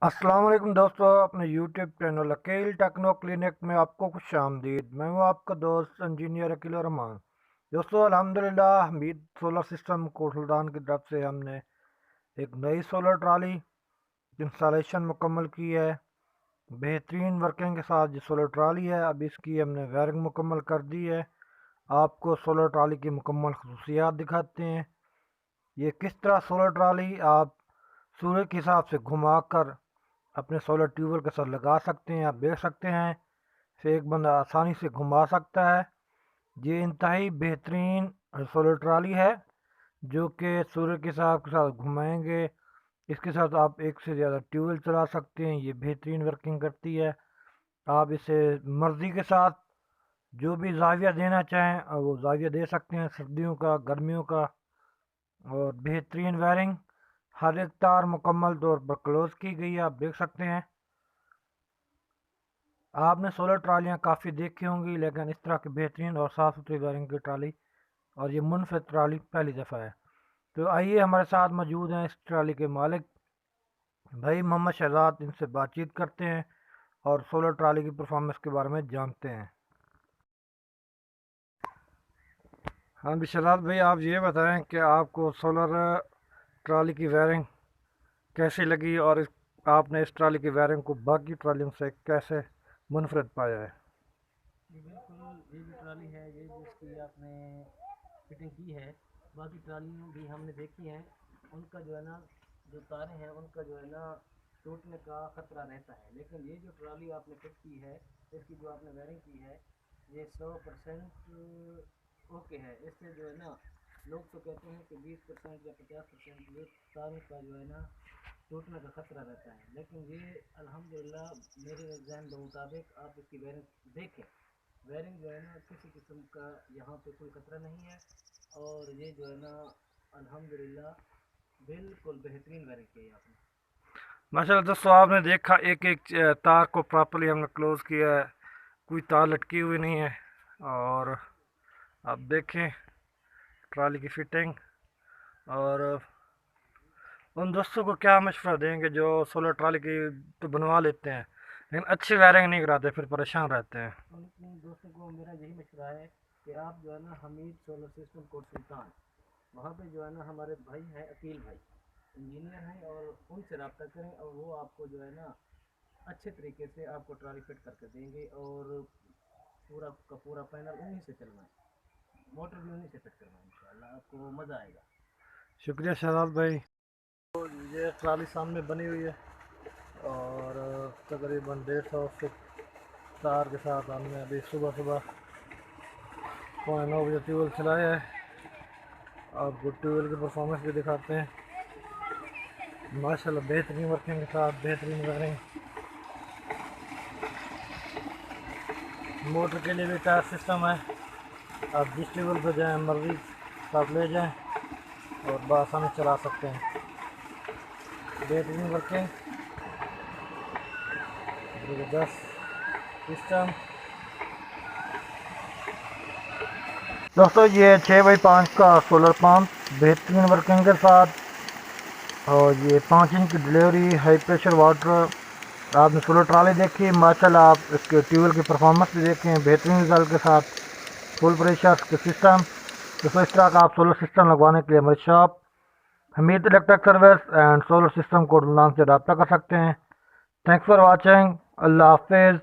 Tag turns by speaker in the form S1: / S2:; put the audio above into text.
S1: अस्सलाम वालेकुम दोस्तों, अपने YouTube channel Aqeel techno clinic में आपको खुश आमदीद। मैं हूं आपका दोस्त इंजीनियर अकील रहमान। दोस्तों अल्हम्दुलिल्लाह हमीद सोलर सिस्टम कोट सुल्तान की तरफ से हमने एक नई सोलर ट्राली इंस्टॉलेशन मुकम्मल की है। बेहतरीन वर्किंग के साथ जो सोलर ट्राली है, अब इसकी हमने वायरिंग मुकम्मल कर दी है। आपको सोलर ट्राली की मुकम्मल खसूसियात दिखाते हैं। ये किस तरह सोलर ट्राली आप सूर्य के हिसाब से घुमा कर अपने सोलर ट्यूबवेल के साथ लगा सकते हैं। आप देख सकते हैं इसे एक बंदा आसानी से घुमा सकता है। ये इंतहाई बेहतरीन सोलर ट्राली है जो कि सूर्य के हिसाब के साथ घुमाएंगे। इसके साथ आप एक से ज़्यादा ट्यूबवेल चला सकते हैं। ये बेहतरीन वर्किंग करती है। आप इसे मर्ज़ी के साथ जो भी जाविया देना चाहें वो जाविया दे सकते हैं, सर्दियों का, गर्मियों का। और बेहतरीन वायरिंग, हर एक तार मुकम्मल तौर पर क्लोज की गई है, आप देख सकते हैं। आपने सोलर ट्रालियाँ काफ़ी देखी होंगी, लेकिन इस तरह की बेहतरीन और साफ़ सुथरी वायरिंग की ट्राली और ये मुनफरद ट्राली पहली दफ़ा है। तो आइए, हमारे साथ मौजूद हैं इस ट्राली के मालिक भाई मोहम्मद शहजाद। इनसे बातचीत करते हैं और सोलर ट्राली की परफॉर्मेंस के बारे में जानते हैं। हाँ भी शहजाद भाई, आप ये बताएं कि आपको सोलर ट्राली की वायरिंग कैसी लगी और आपने इस ट्राली की वायरिंग को बाकी ट्रालियों से कैसे मुनफरद पाया है।
S2: जी बिल्कुल। ये जो ट्राली है, ये जिसकी आपने फिटिंग की है, बाकी ट्रालियाँ भी हमने देखी हैं। उनका जो है ना, जो तारें हैं उनका जो है ना टूटने का खतरा रहता है। लेकिन ये जो ट्राली आपने फिट की है, इसकी जो आपने वायरिंग की है, ये 100% ओके है। इससे जो है ना, लोग तो कहते हैं कि 20% या 50% ये तारों का जो है ना टूटने का खतरा रहता है। लेकिन ये अल्हम्दुलिल्लाह मेरे एग्जाम के मुताबिक आप इसकी वायरिंग देखें, वायरिंग जो है ना किसी किस्म का यहाँ पे कोई खतरा नहीं है। और ये जो है ना अल्हम्दुलिल्लाह बिल्कुल बेहतरीन वायरिंग की है आपने।
S1: माशाल्लाह दोस्तों, आपने देखा एक एक तार को प्रॉपरली हमने क्लोज किया है, कोई तार लटकी हुई नहीं है। और आप देखें ट्राली की फिटिंग। और उन दोस्तों को क्या मशवरा देंगे जो सोलर ट्राली की तो बनवा लेते हैं लेकिन अच्छी वायरिंग नहीं कराते, फिर परेशान रहते हैं।
S2: उन उन दोस्तों को मेरा यही मशवरा है कि आप जो है ना हमीद सोलर सिस्टम कोट सुल्तान, वहाँ पे जो है ना हमारे भाई हैं, अकील भाई इंजीनियर हैं, और उनसे रब्ता करें और वो आपको जो है ना अच्छे तरीके से आपको ट्राली फिट करके देंगे। और पूरा का पूरा पैनल उन्हीं से चलना है, मोटर भी उन्हीं से फिट करना है। इंशाल्लाह आपको मज़ा आएगा।
S1: शुक्रिया शहजाद भाई। तो ये ट्राली सामने बनी हुई है और तकरीबन 150 तार के साथ हमने अभी सुबह सुबह 9:15 ट्यूबवेल चलाया है। आपको ट्यूबवेल की परफॉर्मेंस भी दिखाते हैं। माशाल्लाह बेहतरीन वर्किंग के साथ बेहतरीन वायरिंग। मोटर के लिए भी टायर सिस्टम है, आप जिस ट्यूबवेल पर जाएँ मर्ज़ी आप ले जाएँ और बआसानी चला सकते हैं। बेहतरीन वर्किंग, ज़बरदस्त सिस्टम। दोस्तों ये 6x5 का सोलर पंप बेहतरीन वर्किंग के साथ, और ये 5 इंच की डिलीवरी हाई प्रेशर वाटर। आपने सोलर ट्राली देखी, माशाल्लाह आप इसके ट्यूबवेल की परफॉर्मेंस भी देखें बेहतरीन रिजल्ट के साथ। फुल प्रेशर के सिस्टम। तो इस तरह का आप सोलर सिस्टम लगवाने के लिए हमारी shop Hamid electric service and solar system को नाम से रब्ता कर सकते हैं। Thanks for watching. अल्लाह हाफिज़।